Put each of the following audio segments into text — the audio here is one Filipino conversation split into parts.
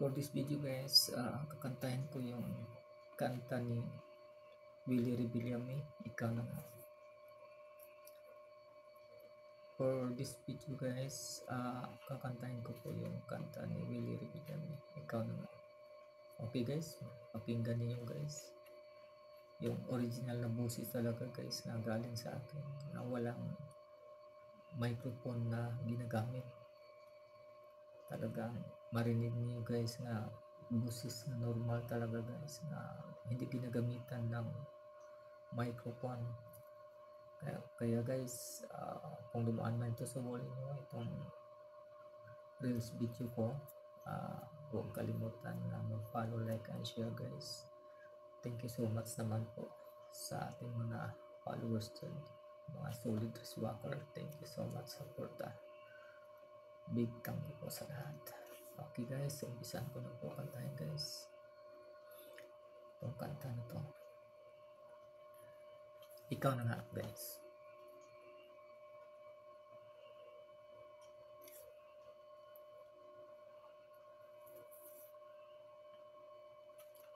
For this video guys, kakantahin ko yung kanta ni Willie Rebillame, Ikaw Na Nga. For this video guys, kakantahin ko po yung kanta ni Willie Rebillame, Ikaw Na Nga. Okay guys, pakinggan niyo guys. Yung original na boses talaga guys na galing sa akin, na walang microphone na ginagamit. Talagang marinig niyo guys na boses na normal talaga guys, na hindi ginagamitan ng microphone. Kaya guys, kung dumaan man ito sa wall nyo, itong reels video ko, huwag kalimutan na mag-follow, like, and share guys. Thank you so much naman po sa ating mga followers dyan, mga solid Riswacker. Thank you so much sa suporta. Big thank you po sa lahat. Okay guys, umpisan ko na po kantahin guys. Itong kanta na to, Ikaw Na Nga guys.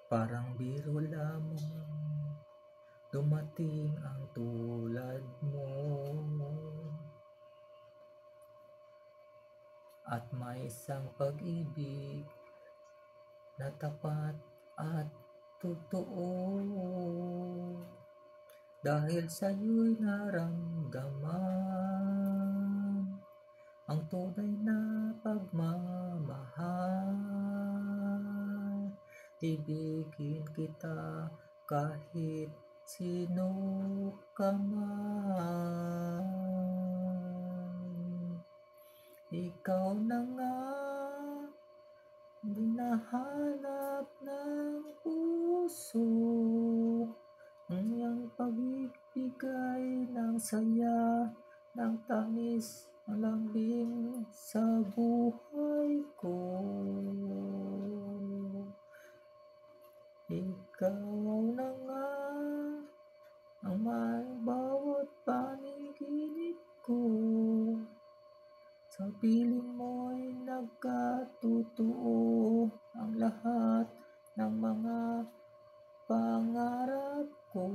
Parang biro lamang dumating ang tulad mo, at may isang pag-ibig na tapat at totoo. Dahil sa'yo'y naramdaman ang tunay na pagmamahal. Ibigin kita kahit sino ka man. Ikaw na nga, hinahanap ng puso, ang iyong pagbibigay ng saya, ng tamis, ng lambing sa buhay ko. Ikaw na nga ang may bawat panaginip ko, sa piling mo'y nagkatotoo ang lahat ng mga pangarap ko.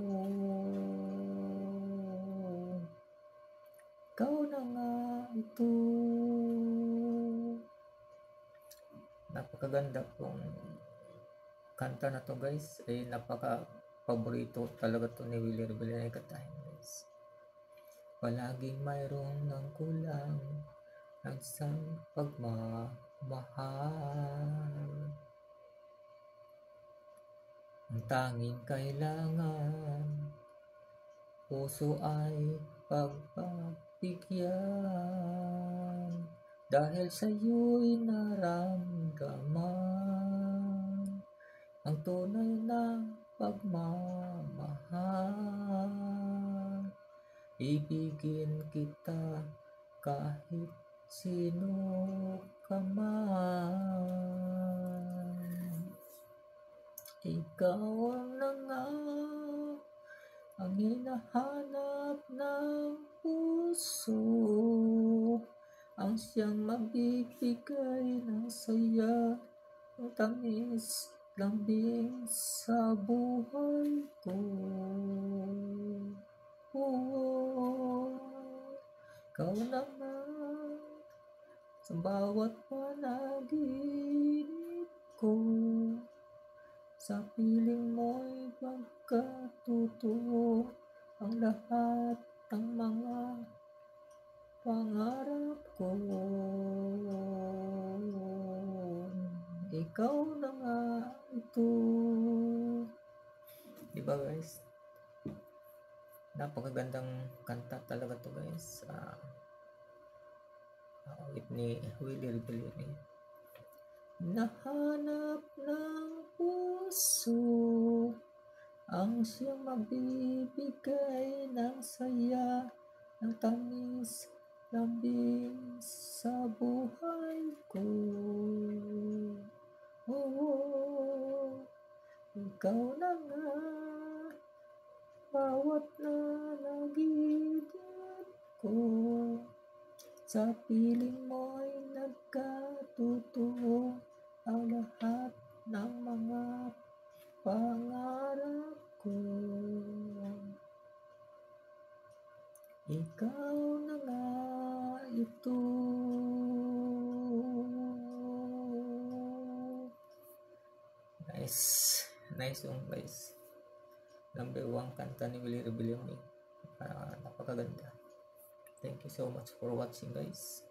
Ikaw na nga ito. Napakaganda pong kanta na to guys, napaka paborito talaga to ni Willie Rebillame kantahin guys. Palaging mayroon ng kulang ng isang pagmamahal, ang tanging kailangan puso ay pagpapigyan, dahil sa'yo'y naramdaman ang tunay na pagmamahal. Ibigin kita kahit sino ka man. Ikaw na nga ang hinahanap ng puso, ang siyang magbibigay ng saya, ng tamis, lambing sa buhay ko. Ikaw na nga sa bawat panaginip ko, sa piling mo'y pagkatotoo ang lahat ng mga pangarap ko. Ikaw na nga ito. Diba guys? Napakagandang kanta talaga to guys. Awit ni Willie Rebillame. Nahanap ng puso ang siyang magbibigay ng saya, ng tamis, lambing sa buhay ko. Ikaw na nga bawat nanaginip ko, sa piling mo'y nagkatotoo ang lahat Ikaw na nga ito. Nice. Nice song guys. Number 1 kanta ni Willie Rebellion. Napakaganda. Thank you so much for watching guys.